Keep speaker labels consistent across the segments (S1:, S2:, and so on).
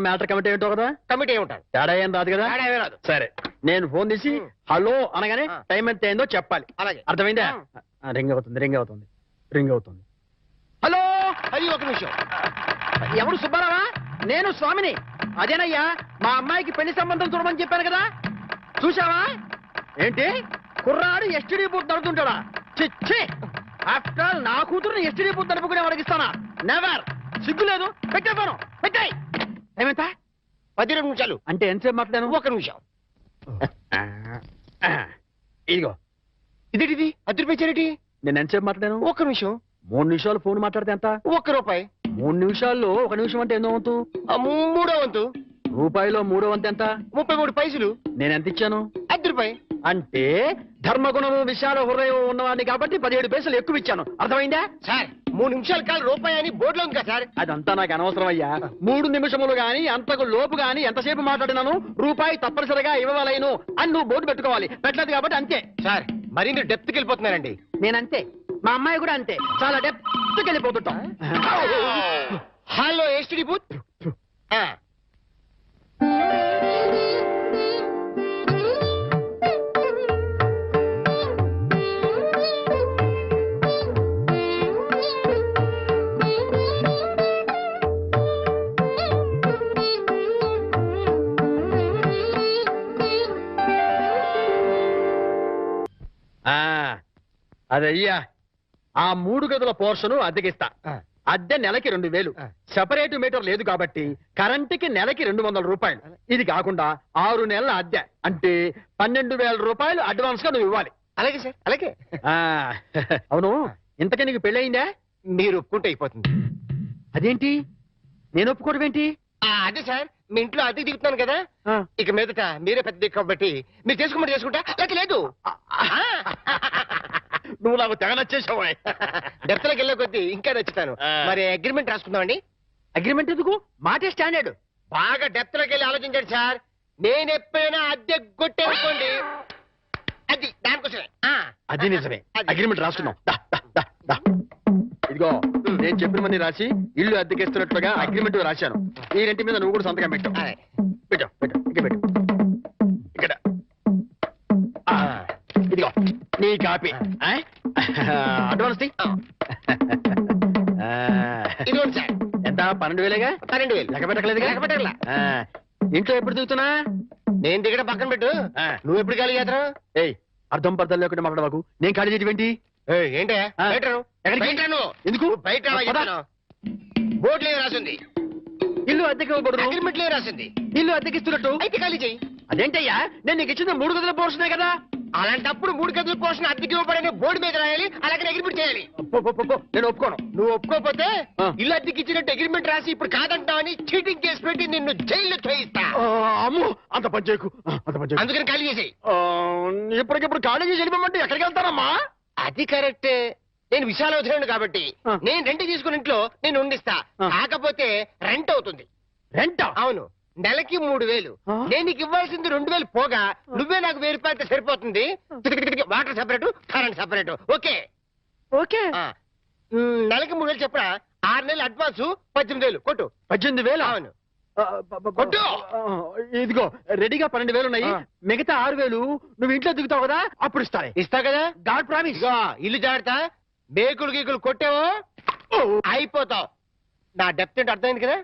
S1: Matter committee ఏంటో కదా?
S2: Committee ఏముంటారు?
S1: తేడా ఏం రాదు కదా?
S2: రాదు.
S1: సరే, నేను ఫోన్ తీసి హలో అనగానే టైం ఎంత అయిందో చెప్పాలి.
S2: అలాగే.
S1: అర్థమైందా? రింగ్ అవుతుంది. హలో,
S2: అది ఒక నిమిషం.
S1: ఎవరు? సుబ్బారావా? నేను స్వామిని. అదేనయ్యా, మా అమ్మాయికి పెళ్లి సంబంధం చూడమని చెప్పాను కదా, చూసావా? ఏంటి కుర్రాడు ఎస్టీడీ బూత్ నడుపుతుంటాడా? చిచ్చి, ఆఫ్టర్ ఆల్ నా కూతురుని ఎస్టీడీ బూత్ నడుపుకునే అడిగిస్తానా? నెవర్. సిగ్గులేదు. పెట్టేస్తాను. పెట్టాయి. ఏమంతా?
S2: 12 నిమిషాలు.
S1: అంటే ఎంతసేపు మాట్లాడాను?
S2: 1 నిమిషం.
S1: ఇదిగో.
S2: ఇదేంటిది? 10 రూపాయలు చారిటీ.
S1: నేను ఎంతసేపు మాట్లాడాను?
S2: 1 నిమిషం.
S1: 3 నిమిషాలు ఫోన్ మాట్లాడితే ఎంత?
S2: 1 రూపాయి.
S1: 3 నిమిషాల్లో 1 నిమిషం అంటే ఎన్నో వంతు?
S2: 3వ వంతు.
S1: రూపాయిలో 3వ వంతు ఎంత?
S2: 33 పైసలు.
S1: నేను ఎంత ఇచ్చాను?
S2: 10 రూపాయి.
S1: అంటే ధర్మగుణము విశాల హృదయం ఉన్నవాడిని కాబట్టి 17 పైసలు ఎక్కువ ఇచ్చాను. అర్థమైందా?
S2: సార్ 3 నిమిషాల కాలం రూపాయి అని బోర్డులో ఉంది కదా సార్.
S1: అదంతా నాకు అనవసరం అయ్యా. 3 నిమిషములు గాని అంతకు లోపు గాని ఎంతసేపు మాట్లాడినాను రూపాయి తప్పనిసరిగా ఇవ్వలేను అని నువ్వు బోర్డు పెట్టుకోవాలి. పెట్టలేదు కాబట్టి అంతే.
S2: సార్ మరి మీరు డెప్త్కి వెళ్ళిపోతున్నారండి.
S1: నేనంతే, మా అమ్మాయి కూడా అంతే. చాలా డెప్త్కి వెళ్ళిపోతుంటాం.
S2: Hello STD booth.
S1: అదయ్యా, ఆ 3 గదుల పోర్షను అద్దెకిస్తా. అద్దె నెలకి 2000. సెపరేట్ మీటర్ లేదు కాబట్టి కరెంటుకి నెలకి 200 రూపాయలు. ఇది కాకుండా 6 నెలల అద్దె అంటే 12,000 రూపాయలు అడ్వాన్స్ గా నువ్వు ఇవ్వాలి.
S2: అలాగే సార్, అలాగే.
S1: అవును, ఇంతకీ నీకు పెళ్ళయిందా?
S2: మీరు ఒప్పుకుంటే అయిపోతుంది.
S1: అదేంటి నేను ఒప్పుకోవడం ఏంటి?
S2: అదే సార్, మీ ఇంట్లో అద్దెకి దిగుతున్నాను కదా, ఇక మీదట మీరే పెద్ద దిక్కు కాబట్టి మీరు చేసుకోమంటే చేసుకుంటా, లేక లేదు.
S1: నువ్వు నాకు తెగ నచ్చేసావు.
S2: డెప్త్లోకి వెళ్ళే కొద్దీ ఇంకా నచ్చుతాను. మరి అగ్రిమెంట్ రాసుకుందామండి.
S1: అగ్రిమెంట్ ఎందుకు? మాటే స్టాండర్డ్.
S2: బాగా డెప్త్లోకి వెళ్ళి ఆలోచించండి సార్. నేను ఎప్పుడైనా అద్దె కొట్టేసుకోండి, అది దానికోసమే.
S1: అది నిజమే. అగ్రిమెంట్ రాసుకున్నాం. ఇదిగో, నేను చెప్పినవన్నీ రాసి ఇల్లు అద్దెకిస్తున్నట్లుగా అగ్రిమెంట్ రాశాను. ఈ రెంటి మీద నువ్వు కూడా సంతకం పెట్టు. పెట్టు. ఇక్కడ ఇదిగో నీ కాపీ. అడ్వాన్స్
S2: ఇదిగోండి సార్.
S1: ఎంత? 12,000గా?
S2: 12,000.
S1: లెక్క పెట్టలేదుగా?
S2: లెక్క పెట్టగల.
S1: ఇంట్లో ఎప్పుడు దిగుతున్నా?
S2: నేను దిగడం పక్కన పెట్టు, నువ్వు ఎప్పుడు ఖాళీ చేస్తావు?
S1: ఏయ్, అర్థం పర్థం లేకుండా మాట్లాడవాకు. నేను ఖాళీ చేయడం ఏంటి?
S2: ఏంటే ఎందుకు బయట బోర్డులో రాసింది
S1: ఇల్లు అద్దెకి ఇవ్వబడదు,
S2: అగ్రిమెంట్లో రాసింది
S1: ఇల్లు అద్దెకిస్తున్నట్టు.
S2: అయితే ఖాళీ చెయ్యి.
S1: అదేంటయ్యా, నేను నీకు ఇచ్చిన 3 గదుల పోర్షనే కదా.
S2: అలాంటప్పుడు 3 గదుల పోర్షన్ అద్దెకి ఇవ్వబడని బోర్డు మీద రాయాలి, అలాగే అగ్రిమెంట్ చేయాలి.
S1: నేను ఒప్పుకోను.
S2: నువ్వు ఒప్పుకోకపోతే ఇల్లు అద్దెకి ఇచ్చినట్టు అగ్రిమెంట్ రాసి ఇప్పుడు కాదంటావని చీటింగ్ కేసు పెట్టి నిన్ను జైల్లో చేయిస్తా.
S1: అమ్మో, అంత పని చేయకు.
S2: అందుకని ఖాళీ చేసేయి.
S1: ఇప్పటికిప్పుడు ఖాళీ చేసి వెళ్ళిపోమంటే ఎక్కడికి వెళ్తానమ్మా?
S2: అది కరెక్టే. నేను విశాల వదిలేను కాబట్టి నేను రెంట్ తీసుకుని ఇంట్లో నేను ఉండిస్తా. కాకపోతే రెంట్ అవుతుంది.
S1: రెంట్?
S2: అవును, నెలకి 3,000. నేను నీకు ఇవ్వాల్సింది 2,000 పోగా నువ్వే నాకు 1,000 రూపాయలతో సరిపోతుంది. Water separate, current separate. Okay
S1: okay.
S2: నెలకి 3,000 చెప్పరా? 6 నెలలు అడ్వాన్స్ 18,000 కొట్టు.
S1: 18,000?
S2: అవును
S1: కొట్టు. ఇదిగో రెడీగా 12,000 ఉన్నాయి. మిగతా 6,000 నువ్వు ఇంట్లో దిగుతావు కదా, అప్పుడు
S2: ఇస్తా కదా.
S1: God promise.
S2: ఇల్లు జాగ్రత్త. మేకులు గీకులు కొట్టావో అయిపోతావు. నా డెప్త్ ఏంటో అర్థమైంది కదా.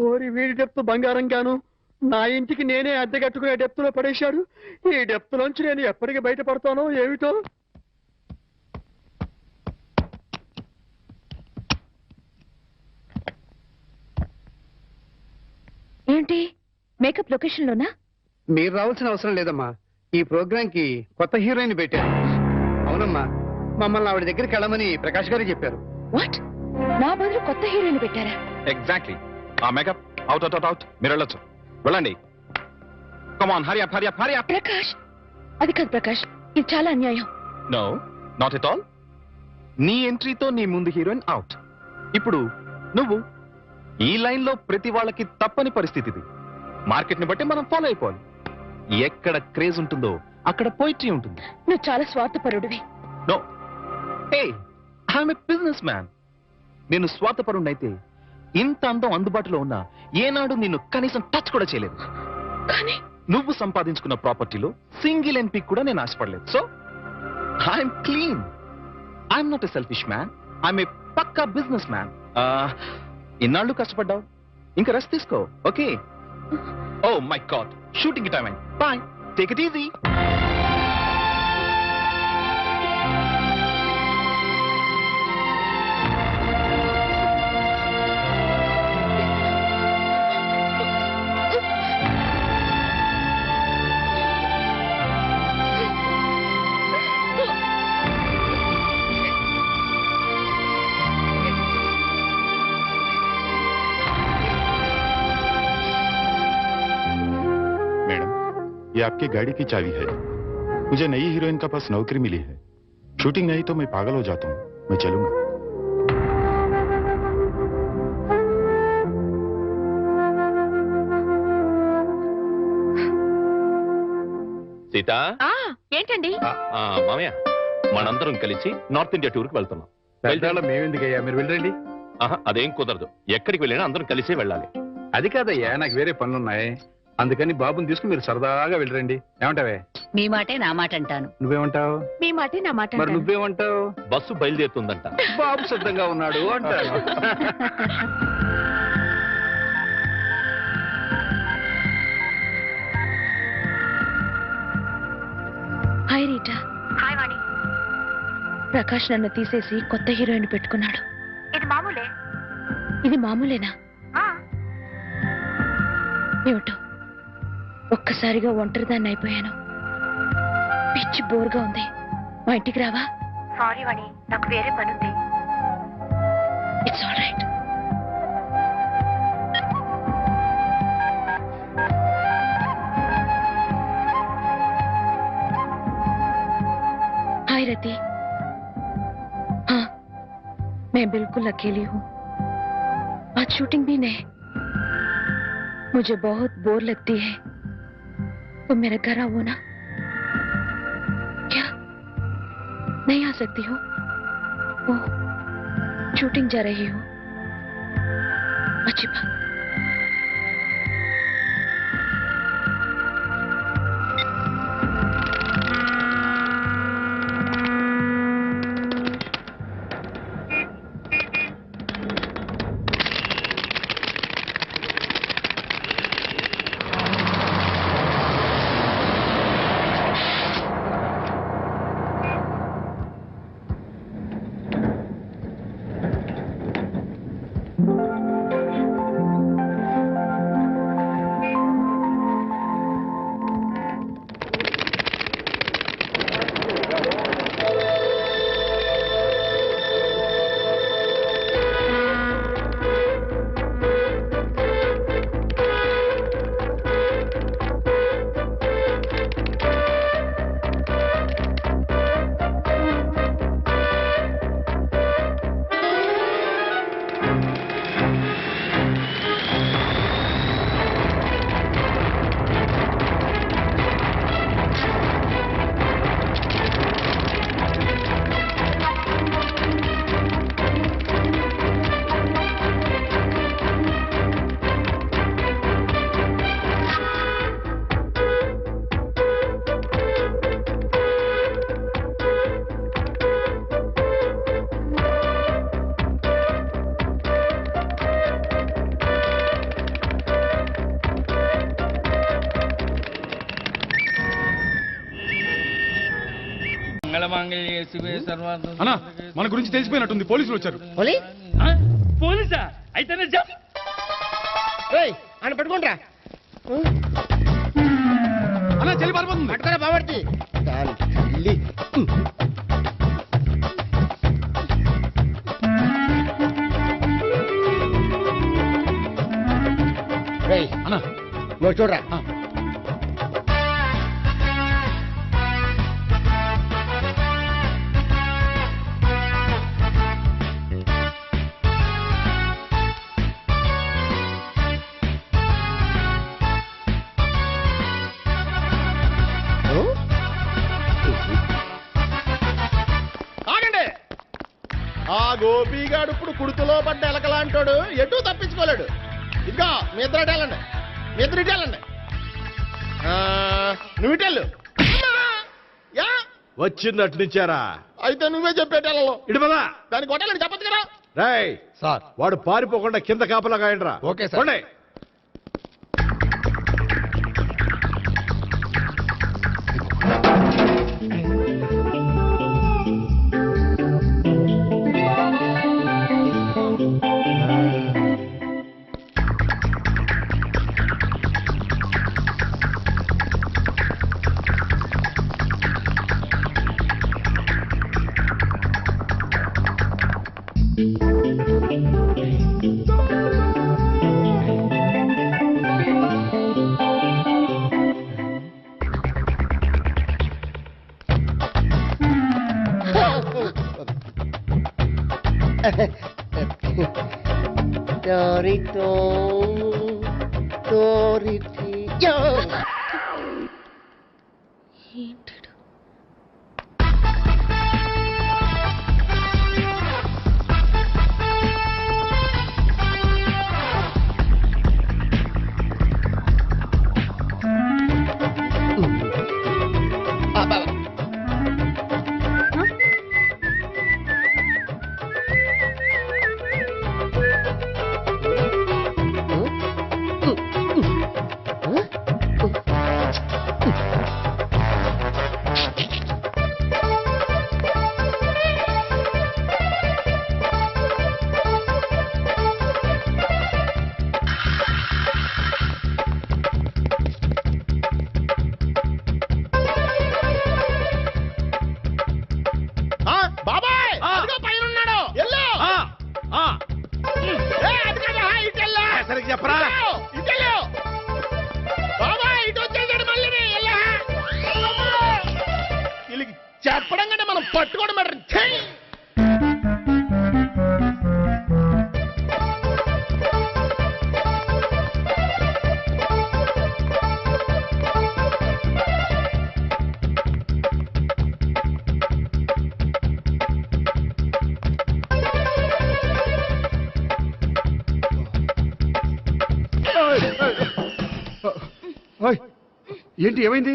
S1: ఓరి, వీడి డెప్త్ బంగారం గాను నా ఇంటికి నేనే అద్దె కట్టుకునే డెప్త్ లో పడేశాడు. ఈ డెప్త్ లోంచి నేను ఎప్పటికి బయటపడతానో ఏమిటో.
S3: ఏంటి మేకప్ లొకేషన్ లోనా?
S4: మీరు రావాల్సిన అవసరం లేదమ్మా. ఈ ప్రోగ్రామ్ కి కొత్త హీరోయిన్ పెట్టారు. అవునమ్మా, మమ్మల్ని ఆవిడ దగ్గరికి వెళ్ళమని ప్రకాష్ గారు చెప్పారు.
S3: వాట్? నా బదులు కొత్త హీరోయిన్ పెట్టారా?
S5: ఎగ్జాక్ట్లీ. ఆ మేకప్ అవుట్ మీరు వెళ్ళొచ్చు. వెళ్ళండి. Come on, hurry up.
S3: Prakash, అది కాదు ప్రకాష్, ఇది చాలా అన్యాయం.
S5: No, not at all. నీ ఎంట్రీతో నీ ముందు హీరోయిన్ అవుట్. ఇప్పుడు నువ్వు ఈ లైన్ లో ప్రతి వాళ్ళకి తప్పని పరిస్థితి ఇది. మార్కెట్ ని బట్టి మనం ఫాలో అయిపోవాలి. ఎక్కడ క్రేజ్ ఉంటుందో అక్కడ పోయిట్రీ ఉంటుంది.
S3: నువ్వు చాలా స్వార్థపరుడివి.
S5: No, hey, I'm a business man. నేను స్వార్థపరుణ్ణైతే ఇంత అందం అందుబాటులో ఉన్నా ఏనాడు నిన్ను కనీసం టచ్ కూడా చేయలేదు.
S3: కానీ
S5: నువ్వు సంపాదించుకున్న ప్రాపర్టీలో సింగిల్ ఎంపీ కూడా నేను ఆశపడలేదు. So I'm clean. I'm not a selfish man. I'm a pakka business man. ఇన్నాళ్ళు కష్టపడ్డావు, ఇంకా రెస్ట్ తీసుకో. Okay? Oh my god, shooting time అయింది. Bye, take it easy.
S6: ये आपकी गाड़ी की चाबी है। मुझे नई हीरोइन का पास नौकरी मिली है। शूटिंग नहीं तो मैं पागल हो जाता हूँ। मैं चलूंगा।
S5: సీత,
S3: ఏంటండి?
S5: మామయ్య, మనందరం కలిసి నార్త్ ఇండియా టూర్ కి వెళ్తున్నాం.
S4: మేమెందుకయ్యా, మీరు వెళ్ళండి.
S5: అదేం కుదరదు. ఎక్కడికి వెళ్ళినా అందరం కలిసే వెళ్ళాలి.
S4: అది కాదయ్యా, నాకు వేరే పనులున్నాయి. అందుకని బాబుని తీసుకుని మీరు సరదాగా వెళ్ళరండి. ఏమంటావే?
S7: మీ మాటే నా మాట అంటాను.
S4: నువ్వేమంటావు?
S3: మీ మాటే నా మాట
S4: మరి నువ్వేమంటావు?
S5: బస్సు బయలుదేరుతుందంట.
S4: బాబు సిద్ధంగా ఉన్నాడు అంటాను.
S3: Hi Rita.
S7: హాయ్ వాణి.
S3: ప్రకాష్ నన్ను తీసేసి కొత్త హీరోయిన్ పెట్టుకున్నాడు.
S7: ఇది మామూలే.
S3: ఇది మామూలేనా? ఏమిటో ఒక్కసారిగా ఒంటరిదాన్ని అయిపోయాను. పిచ్చి బోర్గా ఉంది. మా ఇంటికి రావా?
S7: సారీ వాణి, నాకు వేరే పనుంది.
S3: It's all right. Hi Rati. हाँ, मैं बिल्कुल अकेली हूँ. आज शूटिंग भी नहीं. मुझे बहुत बोर लगती है. तुम मेरे घर आओ ना. क्या नहीं आ सकती हो? ओह, शूटिंग जा रही हूँ. अच्छी बात.
S6: అన్నా, మన గురించి తెలిసిపోయినట్టుంది. పోలీసులు వచ్చారు.
S1: పోలీసా? అయితేనే
S2: ఆయన పట్టుకుంటా.
S6: అన్నా, చెల్లి పారిపోతుంది.
S2: పట్టుకురా బాబర్తి.
S6: అన్నా,
S2: నువ్వు చూడరా.
S8: గోపిగాడు ఇప్పుడు కుడుతులో పడ్డ ఎలకలాంటాడు ఎటు తప్పించుకోలేడు. ఇదిగో మీ ఇద్దరు ఇటు వెళ్ళండి, మీ ఇద్దరు ఇటు వెళ్ళండి. నువ్వు ఇటు వెళ్ళు. యా
S9: వచ్చిందటు నుంచారా?
S8: అయితే నువ్వే చెప్పేటెళ్ళలో
S9: ఇటు పదా.
S8: దానికి కొట్టాలని చెప్పదు కదా.
S9: రేయ్ సార్, వాడు పారిపోకుండా కింద కాపలా కాయండిరా.
S4: Okay sir.
S2: Dorito, Doriti, yo.
S8: బాబాయ్ పైన ఉన్నాడు.
S9: సరిగ్గా చెప్పరా?
S8: బాబాయ్ ఇటు వచ్చేసాడు మళ్ళీ. వీళ్ళకి చెప్పడం కంటే మనం పట్టుకోవడం బెటర్.
S4: ఏంటి, ఏమైంది?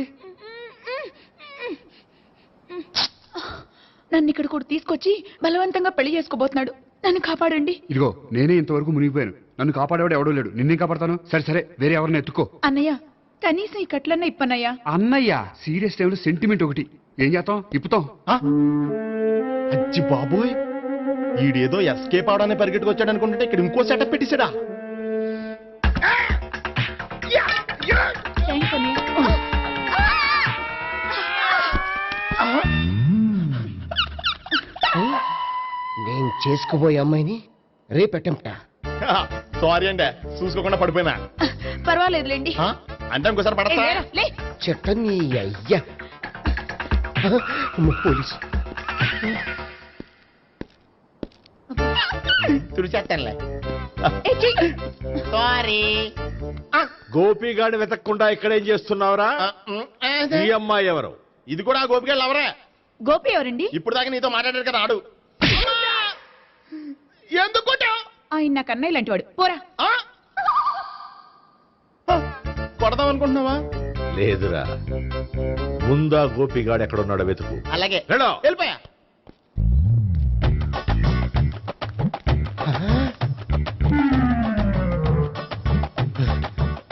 S3: నన్ను ఇక్కడ కూడా తీసుకొచ్చి బలవంతంగా పెళ్లి చేసుకోబోతున్నాడు. నన్ను కాపాడండి.
S4: ఇదిగో నేనే ఇంతవరకు మునిగిపోయాను. నన్ను కాపాడేవాడు ఎవడో లేడు. నిన్నే కాపాడతాను. సరే సరే, వేరే ఎవరిని ఎత్తుకో.
S3: అన్నయ్య, కనీసం ఈ కట్లన్నా ఇప్పన్నయ్యా.
S4: అన్నయ్య సీరియస్ టైంలో సెంటిమెంట్ ఒకటి. ఏం చేస్తాం? ఇప్పుతాం.
S8: అచ్చి బాబోయ్, ఈడేదో ఎస్కేప్ అవడానికి పరిగెట్టుకొచ్చాడు అనుకుంటే ఇక్కడ ఇంకో సెటప్ పెట్టేశాడా?
S3: థ్యాంక్స్ అన్నయ్య.
S2: నేను చేసుకోబోయే అమ్మాయిని రేపెట్టంటా.
S8: సారీ అండి, చూసుకోకుండా పడిపోయినా.
S3: పర్వాలేదులేండి.
S8: అంటే ఇంకోసారి పడతా.
S2: చెట్ట నీ అయ్యా. పోలీసు
S8: తుడిచేస్తానులే.
S2: సారీ.
S9: గోపిగాడిని వెతకకుండా ఇక్కడేం చేస్తున్నావురా? ఈ అమ్మాయి ఎవరు?
S8: ఇది కూడా గోపికెళ్ళి ఎవరే?
S3: గోపి ఎవరండి?
S8: ఇప్పుడు దాకా నీతో మాట్లాడారు కదా, ఆడు. ఎందుకు కొట్టావ్?
S3: ఆయన నాకు అన్నయ్య లాంటి వాడు. పోరా.
S8: కొడదాం అనుకుంటున్నావా?
S9: లేదురా, ముందా గోపిగాడు ఎక్కడున్నాడో వెతుకు.
S8: అలాగే
S9: వెళ్ళో.
S8: వెళ్ళిపోయా.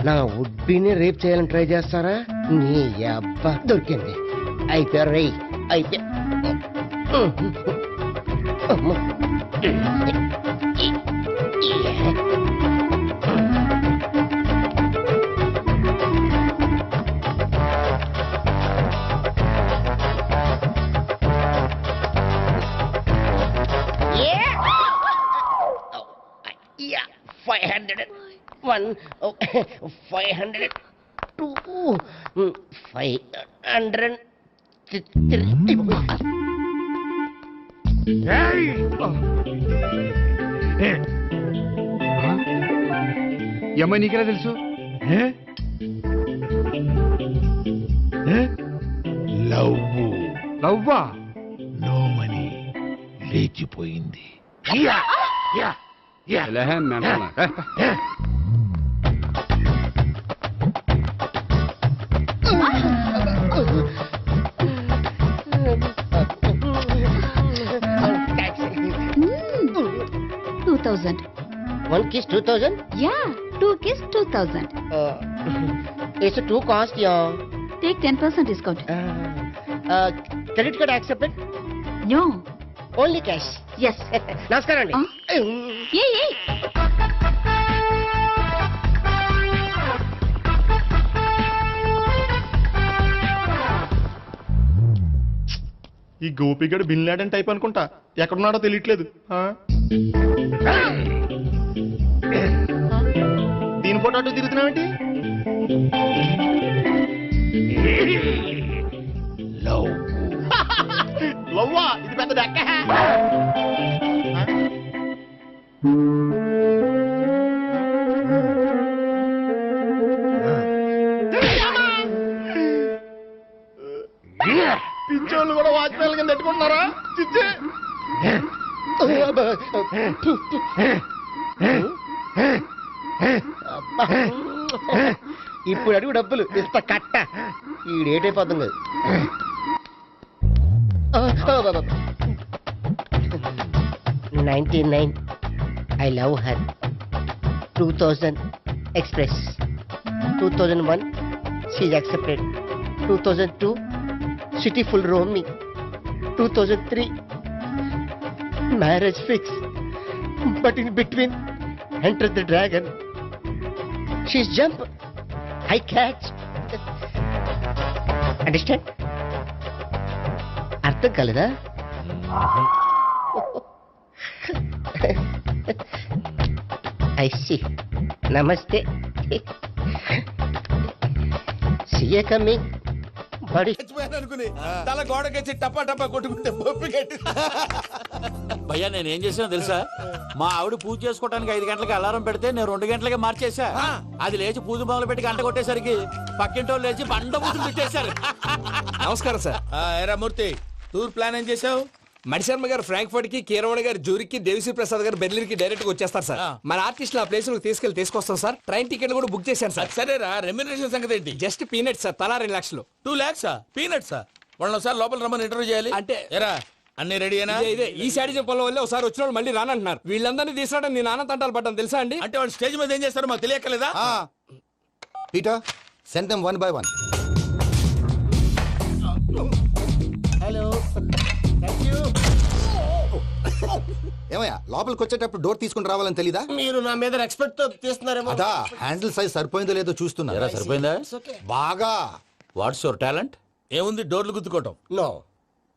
S2: నా ఉడ్బీని రేప్ చేయాలని ట్రై చేస్తారా? నీ అబ్బా దొరికింది. అయితే రై అయితే Yeah, 501, 502, 503.
S4: ఈ అమ్మాయి నీకెలా తెలుసు?
S9: లవ్వు
S4: లవ్వా?
S9: నో మనీ లేచిపోయింది.
S4: లే, మెంటల్. ఏ,
S10: 2000.
S2: 1 kiss 2000.
S10: Yeah, 2 kiss 2000.
S2: It's a too cost, yeah.
S10: Take 10% discount.
S2: Credit card accepted?
S10: No.
S2: Only cash.
S10: Yes.
S2: నమస్కారం అండి.
S10: Hey.
S8: ఈ గోపిగడు బిన్ లాడెన్ టైప్ అనుకుంటా, ఎక్కడున్నాడో తెలియట్లేదు. దీని ఫోటో అటు తిరుగుతున్నావేంటి? లవ్వా, ఇది పెద్ద డెక్క. పించోళ్ళు కూడా వాచ్మెన్ కింద పెట్టుకుంటున్నారా? చిచ్చే.
S2: ఇప్పుడు అడుగు డబ్బులు ఇంత కట్ట ఈ డేట్ అయిపోతుంది. 99 I love her. 2000 express. 2001 she's accepted. 2002 city full roaming. 2003 marriage fix. But in between enter the dragon. She's jump. I catch. Understand? అర్థం కాలేదా? I see. Namaste. See you coming. Buddy.
S11: అనుకుని తల గోడకొచ్చి టపా టపా కొట్టుకుంటే భయ్యా నేనేం చేసానో తెలుసా? మా ఆవిడ పూజ చేసుకోవడానికి 5 గంటలకి అలారం పెడితే నేను 2 గంటలకి మార్చేసా. అది లేచి పూజ మొదలు పెట్టి గంట కొట్టేసరికి పక్కింటి వాళ్ళు లేచి బండ పూజలు పెట్టేశారు.
S12: నమస్కారం సార్.
S11: ఏరా మూర్తి, టూర్ ప్లాన్ ఏం చేసావు?
S12: మణిశర్మ గారు ఫ్రాంక్ఫర్ట్ కి, కీరవాణి గారు జూరిక్ కి, దేవిశ్రీ ప్రసాద్ గారు బెర్లిన్ కి డైరెక్ట్ గా వచ్చేస్తారు సార్. మన ఆర్టిస్ట్ ఆ ప్లేస్ తీసుకొస్తాం సార్. ట్రైన్ టికెట్ కూడా బుక్ చేశాను సార్.
S11: సరేరా, రెమ్యూనరేషన్ సంగతి ఏంటి?
S12: జస్ట్ పీనట్ సార్, తలా 2 లక్షలు.
S11: 2 lakhs పీనట్సా? వాళ్ళని ఒకసారి లోపల రమ్మని ఇంటర్వ్యూ చేయాలి.
S12: అంటే
S11: ఎరా అన్ని రెడీయేనా?
S12: ఇదే ఈ శాడీ చెప్పడం వల్ల ఒకసారి వచ్చిన వాళ్ళు మళ్ళీ రానంటున్నారు. వీళ్ళందరినీ తీసుకురావడం నేను నాన్న తంటాలు పడ్డాను తెలుసా అండి.
S11: అంటే వాళ్ళు స్టేజ్ మీద ఏం చేస్తారో మాకు తెలియక్కలేదా?
S13: Peter, send them 1 by 1.
S2: Hello. Thank you.
S13: ఏమయ్యా, లోపలికి వచ్చేటప్పుడు డోర్ తీసుకుని రావాలని తెలీదా?
S2: మీరు నా మీద ఎక్స్పెక్ట్ తో తీస్తున్నారేమో.
S13: అదా, హ్యాండిల్ సైజ్ సరిపోయిందో లేదో చూస్తున్నా.
S11: ఎరా సరిపోయిందా?
S13: బాగా.
S11: What's your talent? ఏముంది డోర్లు గుద్దుకోవటం?
S2: No,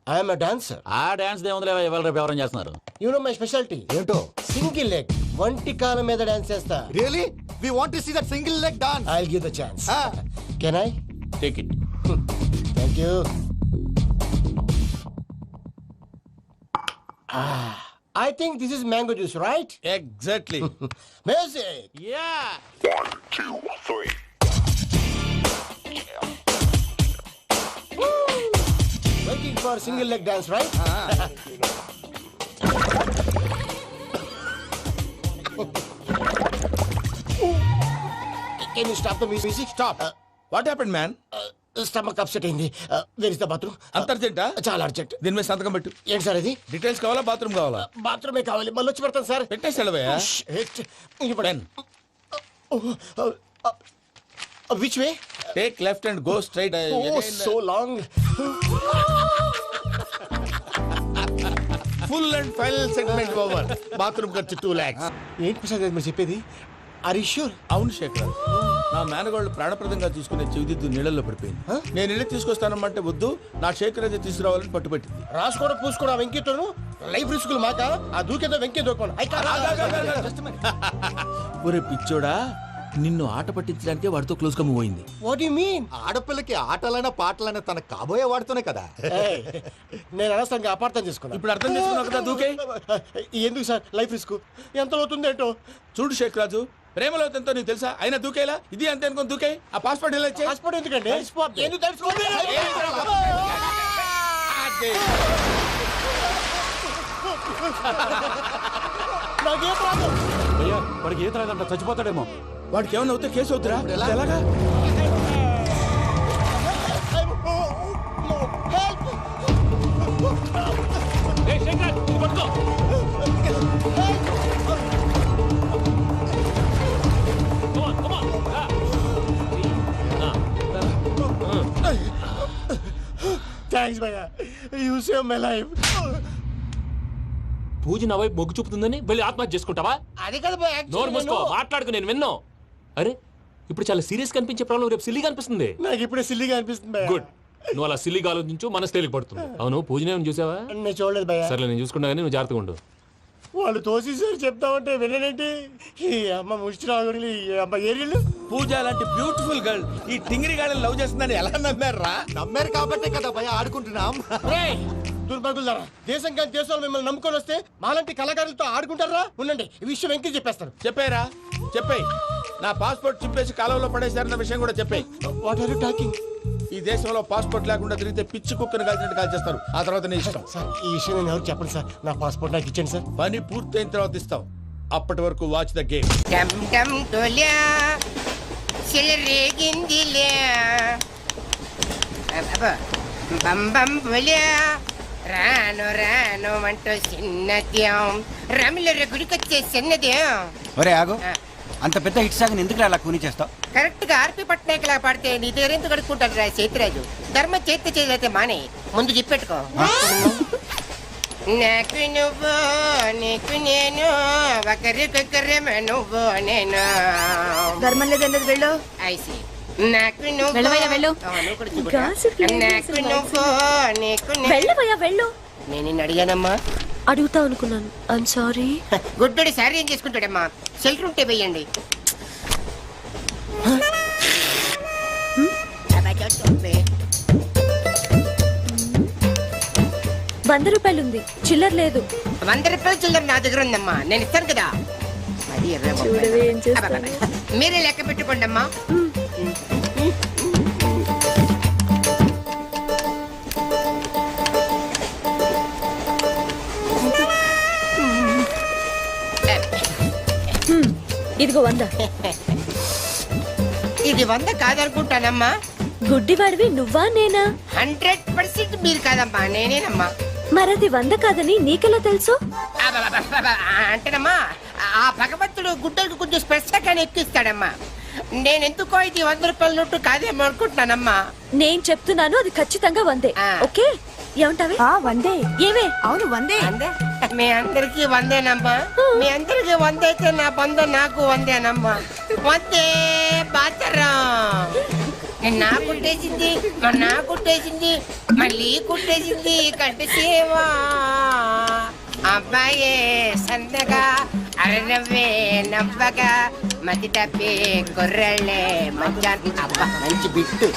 S2: I'm a dancer.
S11: ఆ డాన్స్ దేవుందిలే, ఇవాళ రేపు ఎవరైనా చేస్తున్నారు.
S2: You know my specialty.
S13: ఏంటో?
S2: సింగిల్ లెగ్, వంటి కాలం మీద డాన్స్ చేస్తా.
S13: Really? We want to see that single leg dance.
S2: I'll give the chance. Can I?
S11: Take it.
S2: Thank you. I think this is mango juice, right?
S11: Exactly.
S2: Music.
S11: Yeah.
S6: 1, 2, 3.
S2: Waiting for single leg dance, right? Can you stop the music?
S11: Stop. What happened, man?
S2: Stomach upset అయింది. Where is the bathroom?
S11: అంత అర్జెంటా?
S2: చాలా urgent.
S11: దీని మీద సంతకం పెట్టు.
S2: ఏంటి sir ఇది?
S11: Details కావాలా, బాత్రూమ్ కావాలా?
S2: బాత్రూమే కావాలి. మళ్ళీ వచ్చి పెడతాను సార్.
S11: పెట్టేసి వెళ్ళవయ్యా. Pen.
S2: Which way?
S11: Take left and go straight.
S2: Oh, so long.
S11: Full and final segment over. Bathroom ఖర్చు 2 lakhs.
S2: ఏంటి ప్రసాద్ గారు మీరు చెప్పేది? Are you sure?
S11: అవును శేఖర్, నా మేనగోళ్ళు ప్రాణప్రదంగా చూసుకునే చెవిదిద్దు నీళ్ళల్లో పడిపోయింది. నేను ఇల్లు తీసుకొస్తానమ్మంటే వద్దు, నా శేఖర్ అయితే తీసుకురావాలని పట్టుబట్టింది.
S2: రాసుకోవడం పూసుకోవడం వెంకీతోను లైఫ్ రిస్కులు మాక. ఆ దూకేదో వెంకీ దూకోండి.
S11: ఒరే పిచ్చోడా, నిన్ను ఆట పట్టించడానికి వాడితో క్లోజ్ గా మూవ్ అయింది.
S2: What you mean?
S13: ఆడపిల్లకి ఆటలైనా పాటలైనా తన కాబోయే వాడుతూనే కదా.
S2: నేను అనవసరంగా అపార్థం చేసుకున్నా.
S11: ఇప్పుడు అర్థం చేసుకున్నావు కదా, దూకే.
S2: ఎందుకు సార్ లైఫ్ రిస్క్? ఎంత అవుతుంది ఏంటో
S11: చూడు శేఖ్ రాజు, ప్రేమలో ఎంతో నీకు తెలుసా? అయినా దూకేలా? ఇది అంతే అనుకుని దూకే. ఆ పాస్పోర్ట్ ఎలా ఇచ్చే?
S2: పాస్పోర్ట్ ఎందుకండి? ఎందుకు తెలుసుకోండి?
S8: నాకేం రాదు.
S11: భయ్యా వాడికి ఈత రాదంట, చచ్చిపోతాడేమో. వాడికి ఏమన్నా అవుతే కేసు అవుతురా? ఎలాగా? ఏయ్ శంకర్, ఇది పట్టుకో. Come on, రా.
S8: థ్యాంక్స్ భయ్యా, యూ సేవ్ మై లైఫ్.
S11: పూజ నా వైపు మొగ్గు చూపుతుందని వెళ్ళి ఆత్మహత్య చేసుకుంటావా?
S8: అది కదా భయ్యా,
S11: నోరు మూసుకో, మాట్లాడుకు, నేను విన్నాను. అరే ఇప్పుడు చాలా సీరియస్ కనిపించే ప్రాబ్లం రేపు సిల్లీగా అనిపిస్తుంది.
S8: నాకు ఇప్పుడే సిల్లిగా అనిపిస్తుంది భయ్యా.
S11: గుడ్, నువ్వు అలా సిల్లీగా ఆలోచించు, మనసు తేలిక పడుతుంది. అవును పూజనే చూసావా?
S8: నేను చూడలేదు భయ్యా.
S11: సర్లే నేను చూసుకున్నా కానీ నువ్వు జాగ్రత్తగా ఉండు.
S8: వాళ్ళు తోసేసారు చెప్తామంటే విననేంటి? ఈ అమ్మ ముష్టి రాగుడి, ఈ అమ్మ ఏరియలు.
S14: పూజ లాంటి బ్యూటిఫుల్ గర్ల్ ఈ టింగిరి గాడిని లవ్ చేస్తుందని ఎలా నమ్మారా?
S13: నమ్మారు కాబట్టే కదా భయ ఆడుకుంటున్నాం.
S8: దుర్భగులారా, దేశం కానీ దేశాలు మిమ్మల్ని నమ్ముకొని వస్తే మాలాంటి కళాకారులతో ఆడుకుంటారా? ఉండండి, ఈ విషయం వెంకీ చెప్పేస్తాను.
S14: చెప్పారా? చెప్పేయ్. నా పాస్పోర్ట్ చింపేసి కాలువలో పడేశారన్న విషయం కూడా చెప్పేయ్.
S8: What are you talking?
S14: ఈ దేశంలో పాస్పోర్ట్ లేకుండా తిరిగితే పిచ్చి కుక్కను కాల్చినట్టు కాల్చేస్తారు. ఆ తర్వాత నీ ఇష్టం.
S8: సార్ ఈ విషయం నేను ఎవరు చెప్పండి సార్. నా పాస్పోర్ట్ నాకు ఇచ్చండి సార్.
S14: పని పూర్తయిన తర్వాత ఇస్తాం. అప్పటి వరకు వాచ్ ద గేమ్.
S2: డమ్ డమ్ డోలా సిలరేగిందిలే బం బం బోలా రాను రాను అంటూ చిన్నద్యం రమిల గుడికొచ్చే చిన్నద్యం.
S15: ఒరే ఆగు, అంత పెద్ద హిట్ సాగ్ ఎందుకు అలా కూని చేస్తావు?
S2: కరెక్ట్ గా ఆర్పి పట్నాయక్ లా పాడితే నీ దగ్గర ఎందుకు కడుక్కుంటాడు రా సేతురాజు? ధర్మ చేతి చేదైతే మానే ముందు చెప్పెట్టుకో. నాకు నువ్వు నీకు నేను ఒకరికొకరేమో నువ్వు నేను.
S10: ధర్మం లేదన్నది వెళ్ళు.
S2: ఐసి నాకు నువ్వు
S10: వెళ్ళవయ్యా, వెళ్ళు.
S2: నువ్వు కూడా చూడు. నాకు నువ్వు నీకు
S3: వెళ్ళవయ్యా వెళ్ళు.
S2: నేను నిన్ను అడిగానమ్మా.
S3: అడుగుతా అనుకున్నాను, ఐఎమ్ సారీ.
S2: గుడ్డోడి సారీ ఏం చేసుకుంటాడమ్మా? షెల్టర్ ఉంటే వెయ్యండి.
S3: 100 రూపాయలుంది, చిల్లర లేదు.
S2: 100 రూపాయలు చిల్లర నా దగ్గర ఉందమ్మా, నేను ఇస్తాను కదా. అది 20 రూపాయలు. మీరే లెక్క పెట్టుకోండి అమ్మా.
S3: ఇదిగో 100.
S2: ఇది 100 కాదనుకుంటానమ్మా.
S3: గుడ్డివాడివి నువ్వా నేనా?
S2: 100% మీరు కాదమ్మా, నేనేనమ్మా.
S3: మరది 100 కాదని నీకెలా తెలుసు?
S2: అంటేనమ్మా, ఆ భగవంతుడు గుడ్డలకు కొంచెం స్పెషల్గానే ఎక్కిస్తాడమ్మా. నేనెందుకో ఇది 100 రూపాయల నోటు కాదేమో అనుకుంటున్నానమ్మా.
S3: నేను చెప్తున్నాను, అది ఖచ్చితంగా 100. ఓకే, ఏమంటావే? 100. ఏమే? అవును 100.
S2: మీ అందరికి 100నమ్మా. మీ అందరికి 100 అయితే నా బంధం నాకు 100నమ్మా. 100 బాతరం. నా కుట్టేసింది, నా కుట్టేసింది, మళ్ళీ కుట్టేసింది కంటి సేవా. అబ్బాయే సన్నగా అరనవ్వే నవ్వగా మతి తప్పి కుర్రళ్ళే మంచి అబ్బా మంచి బిట్టు.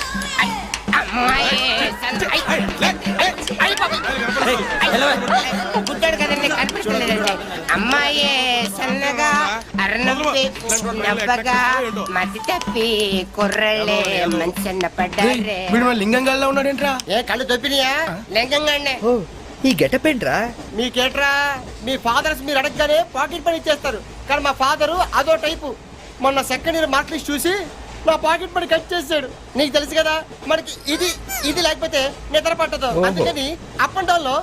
S2: గుడ్డాడు కదండి, కనిపించలేదండి. అమ్మాయే సన్నగా అరనవ్వే నవ్వగా మతి తప్పి కుర్రళ్ళే మంచి అన్న పడ్డారే.
S8: లింగంగా ఉన్నాడేంట్రా?
S2: ఏ కళ్ళు తొప్పినాయా? లింగంగానే.
S8: ఈ గెటప్ ఏంట్రా?
S2: మీకేట్రా, మీ ఫాదర్స్ మీరు అడగగానే పాకెట్ పని ఇచ్చేస్తారు. కానీ మా ఫాదరు అదో టైపు. మొన్న సెకండ్ ఇయర్ మార్క్ లిస్ట్ చూసి నా పాకెట్ పని కట్ చేసాడు. నీకు తెలుసు కదా, మనకి ఇది ఇది లేకపోతే నిద్ర పట్టదు. అందుకని అప్ అండ్ డౌన్ లో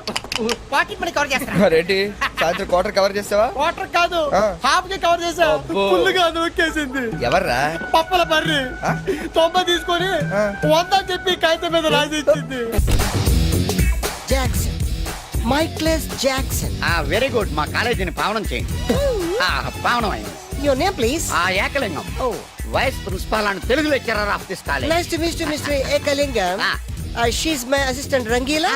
S2: పాకెట్ మనీ కవర్ చేస్తా.
S8: రెడ్డి సాయంత్రం క్వార్టర్ కవర్ చేసావా?
S2: క్వార్టర్ కాదు, హాఫ్ కి కవర్ చేసా. ఫుల్ గా నొక్కేసింది.
S8: ఎవర్రా?
S2: పప్పల బర్రి 90 తీసుకొని 100 అని చెప్పి కాగితం మీద రాసి ఇచ్చింది.
S1: Jackson, Michael Jackson.
S15: Very good, మా కాలేజీని పావనం చేయండి. పావనం అయింది.
S1: Your name please?
S15: Ekalingam. Vice principal and Telugu lecturer of this college.
S1: Nice to meet you mister Ekalingam. She's my assistant Rangeela.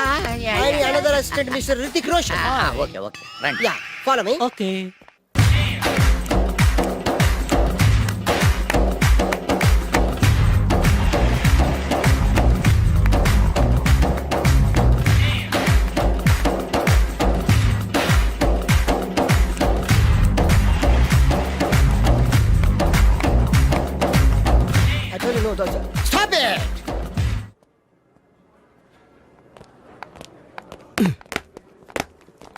S1: And another assistant mister Hrithik Roshan.
S15: Okay okay, రండి.
S1: Yeah, follow me.
S15: Okay.
S1: Stop it!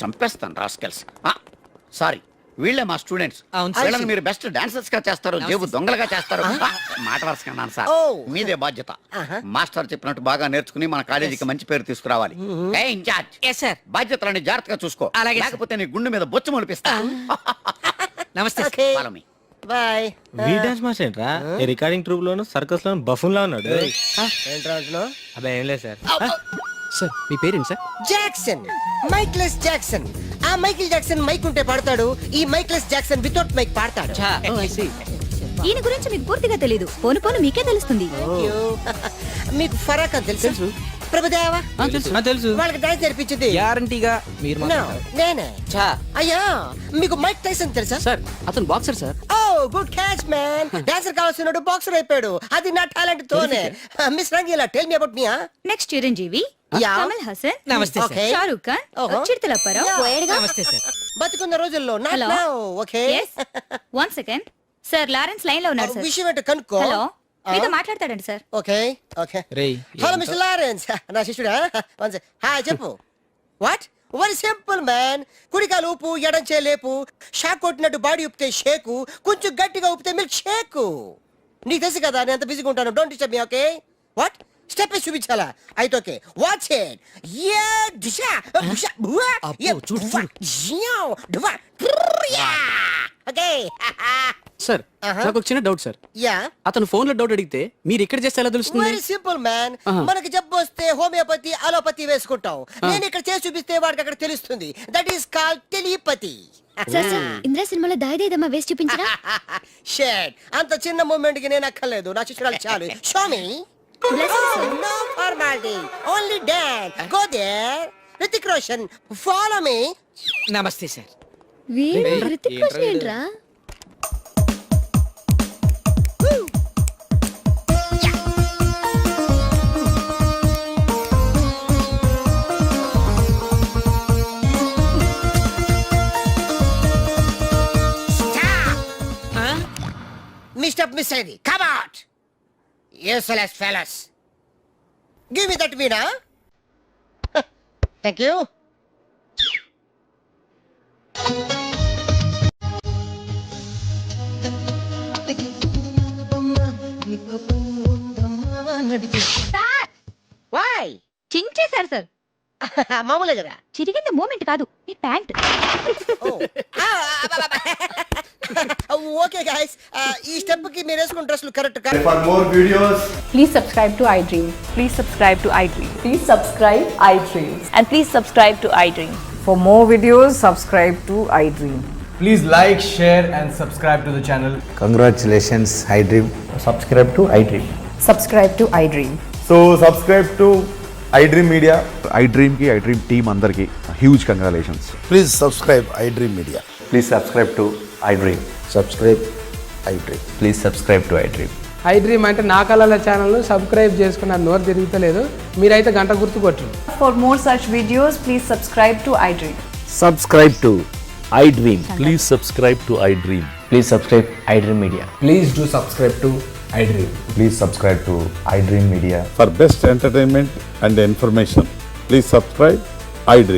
S15: చంపేస్తాను rascals. Sorry, వీళ్ళే మా students వీళ్ళని మీరు best dancers గా చేస్తారు జేబు దొంగలుగా చేస్తారు మాట వరుసకన్నాను సార్ మీదే బాధ్యత మాస్టర్ చెప్పినట్టు బాగా నేర్చుకుని మన కాలేజీకి మంచి పేరు తీసుకురావాలి ఏ ఇన్ఛార్జ్ బాధ్యతలని జాగ్రత్తగా చూసుకో లేకపోతే నీ గుండె మీద బొచ్చు మొలిపిస్తా
S2: నమస్తే బాయ్
S16: డాన్స్ మాస్టర్ ఏంట్రా రికార్డింగ్ ట్రూప్ లోను సర్కస్ లోను బఫూన్ లా ఉన్నాడు
S2: ఏంట్రా అంటున్నావ్?
S16: అబ్బాయి ఏం లేదు సార్ సార్ మీ పేరేంటి సార్
S2: జాక్సన్ మైక్లెస్ జాక్సన్. ఆ మైకిల్ జాక్సన్ మైక్ ఉంటే పాడతాడు, ఈ మైక్లెస్ జాక్సన్ వితౌట్ మైక్ పాడతాడు.
S10: ఈయన గురించి మీకు పూర్తిగా తెలీదు, పోను పోను మీకే తెలుస్తుంది.
S2: మీకు ఫరాక్ అని తెలుసు? ప్రభుదేవా
S16: తెలుసు
S2: వాళ్ళకి డాన్స్ నేర్పించింది
S16: గ్యారంటీగా మీరు
S2: నేనే. అయ్యా మీకు మైక్ టైసన్ తెలుసా?
S16: సార్ అతను boxer sir.
S2: Oh good catch man. Dancer కావాల్సినోడు బాక్సర్ అయిపోయాడు, అది నా టాలెంట్ తోనే. Miss Rangeela tell me about me.
S10: Next Chiranjeevi, Kamal Haasan,
S2: నమస్తే సార్.
S10: షారూక్ ఖాన్, చిరుతల పరావ్.
S2: నమస్తే సార్. బతుకున్న రోజుల్లో
S10: Hello.
S2: Okay.
S10: One second sir, Lawrence line లో ఉన్నారు సార్.
S2: విషయం ఏంటో కనుక్కో.
S10: హలో, మీతో మాట్లాడతాడండి సార్.
S2: Okay okay.
S16: రేయ్
S2: హలో మిస్టర్ లారెన్స్, నా శిష్యుడా? హాయ్ చెప్పు. వాట్? Very simple man. కుడికాలు ఊపు, ఎడం చే లేపు. షాక్ కొట్టినట్టు బాడీ ఊపితే షేకు, కొంచెం గట్టిగా ఊపితే మిల్క్ షేకు. నీకు తెలుసు కదా నేను ఎంత బిజీగా ఉంటాను. Don't disturb me. Okay what? Step చూపించాలా? అయితే ఓకే వాచ్ ఇట్. యా దిశా దిశా బువా యా జియో దువా యా. ఓకే
S16: సార్ నాకు ఒక చిన్న డౌట్ సార్.
S2: యా
S16: అతను ఫోన్ లో డౌట్ అడిగితే మీరు ఇక్కడ చేస్తే ఎలా తెలుస్తుంది?
S2: Very simple man. మనకి జబ్బు వస్తే హోమియోపతి అలోపతి వేసుకుంటాం. నేను ఇక్కడ చేసి చూపిస్తే వాడికి అక్కడ తెలుస్తుంది. That is called telepathy.
S10: Indra సినిమాలో దాయిదేదమ్మా వేసి చూపించరా?
S2: షేట్ అంత చిన్న మూమెంట్ కి నేను అక్కర్లేదు, నా శిష్యురాలు చాలు. Show me. No formality, only dance. Go there. Hrithik Roshan, follow me.
S16: నమస్తే సార్.
S10: వీరు హృతిక్ రోషన్ ఏంట్రా?
S2: Mr. Miss Eddie, come out. Useless fellas. Give me that Veena. Thank you. Why?
S10: చించేశారు సార్.
S2: మామూలే కదా.
S10: చిరిగింది మూమెంట్ కాదు, మీ ప్యాంట్.
S2: ఓకే గైస్, ఈ స్టెప్ కి మీరు వేసుకున్న డ్రెస్లు కరెక్ట్ కాదు.
S17: For more videos,
S18: please subscribe to iDream. Please subscribe to iDream. Please subscribe iDream. And please subscribe to iDream. For more videos, subscribe to iDream.
S17: please like, share and subscribe to the channel.
S19: Congratulations, iDream.
S17: Subscribe to iDream.
S18: Subscribe to iDream.
S17: So subscribe to iDream Media. iDream ki iDream team andarki huge congratulations.
S19: Please subscribe iDream Media.
S17: Please subscribe to iDream.
S19: Subscribe iDream.
S17: Please subscribe to iDream.
S12: iDream అంటే నా కళల channel subscribe చేసుకున్న నోరు తిరుగుతలేదు, మీరైతే గంట గుర్తు కొట్టండి.
S18: For more such videos, please subscribe to iDream.
S19: Subscribe to iDream.
S20: Please subscribe to iDream.
S19: Please subscribe iDream Media.
S17: Please do subscribe to iDream.
S19: Please subscribe to iDream Media.
S9: For best entertainment and information, please subscribe iDream.